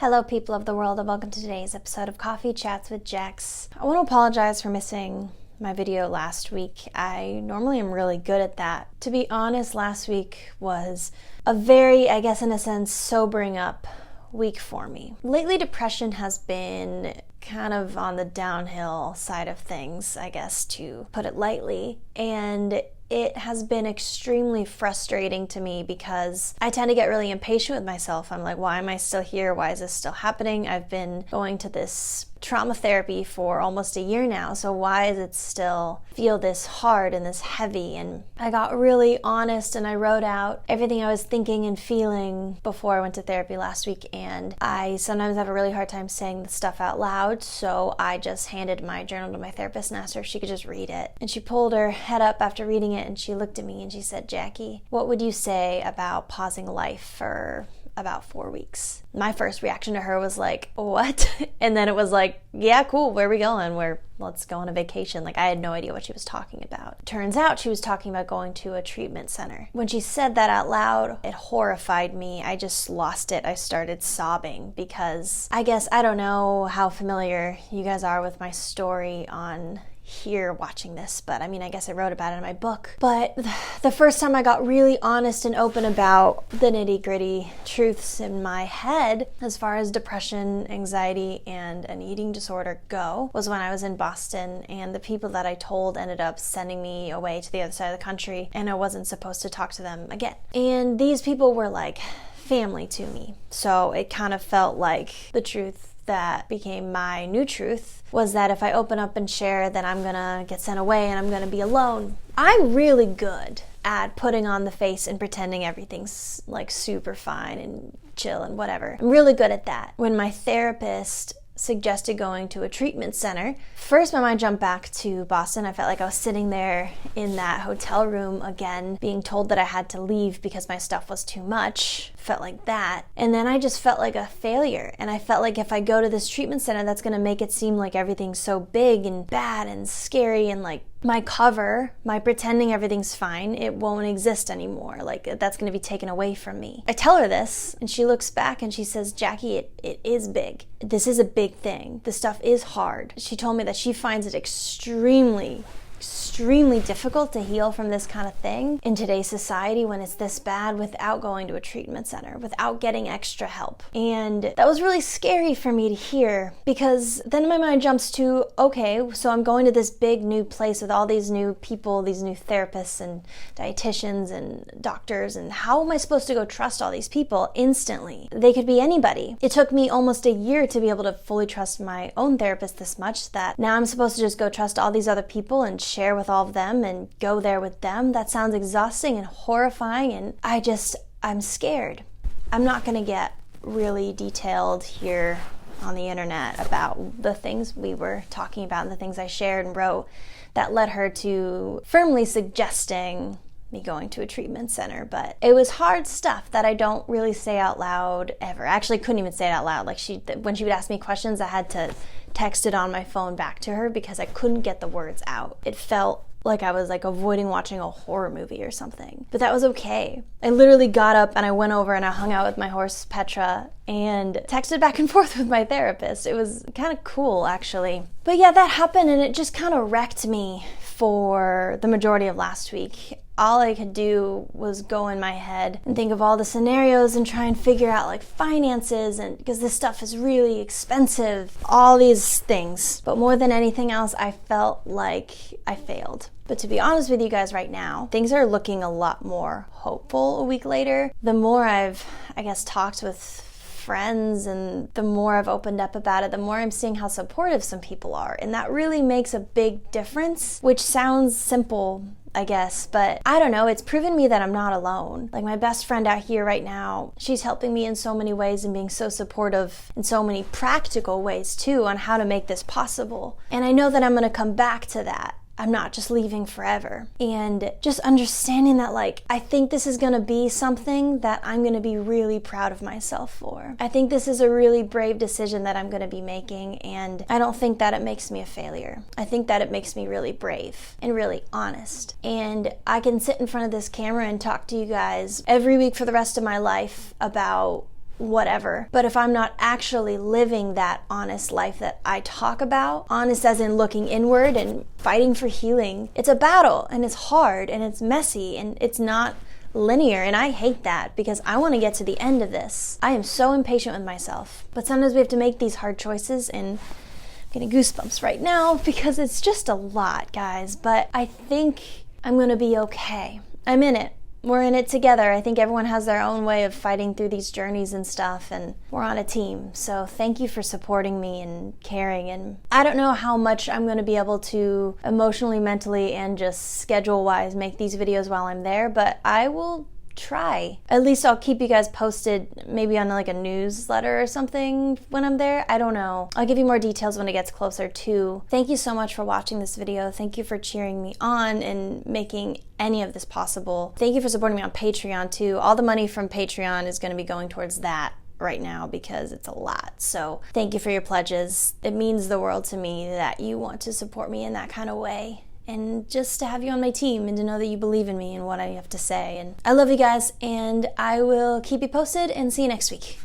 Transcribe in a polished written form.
Hello people of the world and welcome to today's episode of Coffee Chats with Jax. I want to apologize for missing my video last week. I normally am really good at that. To be honest, last week was a very, I guess in a sense, sobering up week for me. Lately, depression has been kind of on the downhill side of things, I guess, to put it lightly. And it has been extremely frustrating to me because I tend to get really impatient with myself. I'm like, why am I still here? Why is this still happening? I've been going to this trauma therapy for almost a year now, so why does it still feel this hard and this heavy? And I got really honest and I wrote out everything I was thinking and feeling before I went to therapy last week, and I sometimes have a really hard time saying the stuff out loud, so I just handed my journal to my therapist and asked her if she could just read it. And she pulled her head up after reading it and she looked at me and she said, "Jackie, what would you say about pausing life for about 4 weeks?" My first reaction to her was like, what? And then it was like, yeah, cool, where are we going? Let's go on a vacation. Like, I had no idea what she was talking about. Turns out she was talking about going to a treatment center. When she said that out loud, it horrified me. I just lost it. I started sobbing because I don't know how familiar you guys are with my story on here watching this, but I guess I wrote about it in my book. But the first time I got really honest and open about the nitty-gritty truths in my head as far as depression, anxiety, and an eating disorder go was when I was in Boston, and the people that I told ended up sending me away to the other side of the country, and I wasn't supposed to talk to them again. And these people were like family to me, so it kind of felt like the truth that became my new truth was that if I open up and share, then I'm gonna get sent away and I'm gonna be alone. I'm really good at putting on the face and pretending everything's like super fine and chill and whatever. I'm really good at that. When my therapist suggested going to a treatment center, first my mind jumped back to Boston. I felt like I was sitting there in that hotel room again, being told that I had to leave because my stuff was too much. Felt like that. And then I just felt like a failure. And I felt like if I go to this treatment center, that's going to make it seem like everything's so big and bad and scary, and like my cover, my pretending everything's fine, it won't exist anymore. Like, that's going to be taken away from me. I tell her this, and she looks back and she says, "Jackie, it is big. This is a big thing. This stuff is hard." She told me that she finds it extremely difficult to heal from this kind of thing in today's society when it's this bad without going to a treatment center, without getting extra help. And that was really scary for me to hear, because then my mind jumps to, okay, so I'm going to this big new place with all these new people, these new therapists and dietitians and doctors, and how am I supposed to go trust all these people instantly? They could be anybody. It took me almost a year to be able to fully trust my own therapist this much that now I'm supposed to just go trust all these other people and share with all of them and go there with them. That sounds exhausting and horrifying, and I'm scared. I'm not going to get really detailed here on the internet about the things we were talking about and the things I shared and wrote that led her to firmly suggesting me going to a treatment center, but it was hard stuff that I don't really say out loud ever. I actually couldn't even say it out loud. Like, when she would ask me questions, I had to text it on my phone back to her because I couldn't get the words out. It felt like I was like avoiding watching a horror movie or something, but that was okay. I literally got up and I went over and I hung out with my horse Petra and texted back and forth with my therapist. It was kind of cool, actually. But yeah, that happened, and it just kind of wrecked me for the majority of last week. All I could do was go in my head and think of all the scenarios and try and figure out like finances, and because this stuff is really expensive, all these things. But more than anything else, I felt like I failed. But to be honest with you guys right now, things are looking a lot more hopeful a week later. The more I've, talked with friends and the more I've opened up about it, the more I'm seeing how supportive some people are. And that really makes a big difference, which sounds simple, I guess, but I don't know, it's proven me that I'm not alone. Like, my best friend out here right now, she's helping me in so many ways and being so supportive in so many practical ways too on how to make this possible. And I know that I'm gonna come back to that. I'm not just leaving forever. And just understanding that, like, I think this is gonna be something that I'm gonna be really proud of myself for. I think this is a really brave decision that I'm gonna be making, and I don't think that it makes me a failure. I think that it makes me really brave and really honest. And I can sit in front of this camera and talk to you guys every week for the rest of my life about whatever. But if I'm not actually living that honest life that I talk about, honest as in looking inward and fighting for healing, it's a battle and it's hard and it's messy and it's not linear, and I hate that because I want to get to the end of this. I am so impatient with myself, but sometimes we have to make these hard choices, and I'm getting goosebumps right now because it's just a lot, guys, but I think I'm going to be okay. I'm in it. We're in it together. I think everyone has their own way of fighting through these journeys and stuff, and we're on a team. So thank you for supporting me and caring. And I don't know how much I'm going to be able to emotionally, mentally, and just schedule-wise make these videos while I'm there, but I will try. At least I'll keep you guys posted, maybe on like a newsletter or something when I'm there. I don't know. I'll give you more details when it gets closer too. Thank you so much for watching this video. Thank you for cheering me on and making any of this possible. Thank you for supporting me on Patreon too. All the money from Patreon is going to be going towards that right now because it's a lot. So thank you for your pledges. It means the world to me that you want to support me in that kind of way. And just to have you on my team and to know that you believe in me and what I have to say. And I love you guys, and I will keep you posted and see you next week.